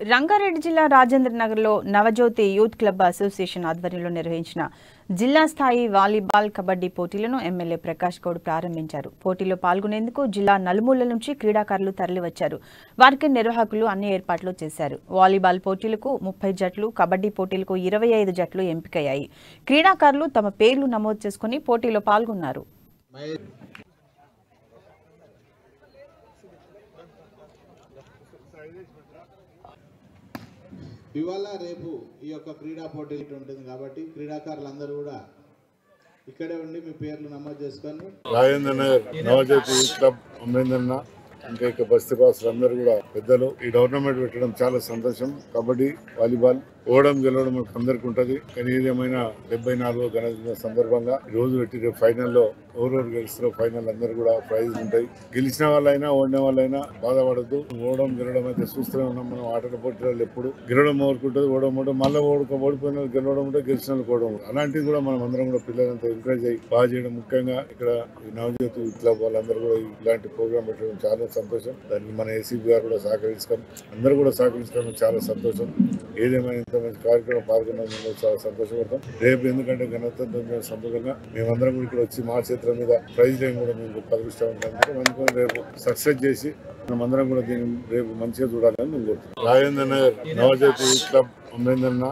రంగారెడ్డి జిల్లా రాజేంద్ర నగర్లో Navajyothi youth club association ఆధ్వర్యంలో నిర్వహించిన జిల్లా స్థాయి వాలీబాల్ కబడ్డీ పోటీలను ఎమ్మెల్యే ప్రకాష్ గౌడ్ ప్రారంభించారు. పోటీలో పాల్గొనేందుకు జిల్లా నలుమూలల నుంచి క్రీడాకారులు తరలివచ్చారు. వారికి నిర్వాహకులు అన్ని ఏర్పాట్లు చేశారు. వాలీబాల్ పోటీలకు 30 జట్లు, కబడ్డీ పోటీలకు 25 జట్లు ఎంపికయ్యాయి. క్రీడాకారులు తమ పేర్లు నమోదు చేసుకుని పోటీలో పాల్గొన్నారు. ఇవాళ రేపు ఈ యొక్క క్రీడా పోటీలు ఉంటుంది కాబట్టి క్రీడాకారులందరూ కూడా ఇక్కడే ఉండి మీ పేర్లు నమోదు చేసుకొని రాజేంద్ర నగర్ నవజ్యోతి క్లబ్ అమరేంద్రన్న ఇంకా బస్తీ బాసులు అందరూ కూడా పెద్దలు ఈ టోర్నమెంట్ పెట్టడం చాలా సంతోషం. కబడ్డీ, వాలీబాల్ ఓడడం గెలవడం మనకు అందరికి ఉంటుంది. కానీ ఏదేమైనా 74వ గణతంత్ర సందర్భంగా ఈ రోజు పెట్టి రేపు ఫైనల్లో ఎవరెవరు గెలుస్తారో ఫైనల్ అందరు కూడా ప్రైజ్ ఉంటాయి. గెలిచిన వాళ్ళైనా ఓడిన వాళ్ళైనా బాధపడద్దు. ఓడడం గెలవడం అయితే చూస్తూనే ఉన్నాం మనం ఆటల పోటీలలో. ఎప్పుడు గెలవడం ఓడుకుంటుంది, ఓడడం మళ్ళీ ఓడిపోయిన గెలవడం ఉంటుంది, గెలిచిన వాళ్ళు ఓడడం. అలాంటివి కూడా మనం అందరం కూడా పిల్లలంతా ఎంకరేజ్ అయ్యి బాగా చేయడం. ముఖ్యంగా ఇక్కడ ఈ నవజ్యోతి క్లబ్ వాళ్ళందరూ కూడా ఇలాంటి ప్రోగ్రామ్ పెట్టడం చాలా సంతోషం. దానికి మన ఏసీబీ గారు కూడా సహకరించుకొని అందరూ కూడా సహకరించుకోవడం చాలా సంతోషం. ఏదేమైనా ఇంత మంచి కార్యక్రమం పాల్గొన్నందుకు చాలా సంతోషపడతాం. రేపు ఎందుకంటే గణతంత్ర సందర్భంగా మేమందరం కూడా ఇక్కడ వచ్చి మా చేతుల మీద ప్రైజ్ లైన్ కూడా మేము పదవిస్తూ ఉంటాం. అందుకని రేపు సక్సెస్ చేసి మనమందరం కూడా దీన్ని రేపు మంచిగా చూడాలని మేము కోరుతున్నాం. రాజేంద్ర నగర్ నవజ్యోతి క్లబ్ అమరేంద్రన్న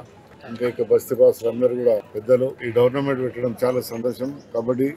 ఇంకా బస్తీ బాసులు అందరూ కూడా పెద్దలు ఈ టోర్నమెంట్ పెట్టడం చాలా సంతోషం. కబడ్డీ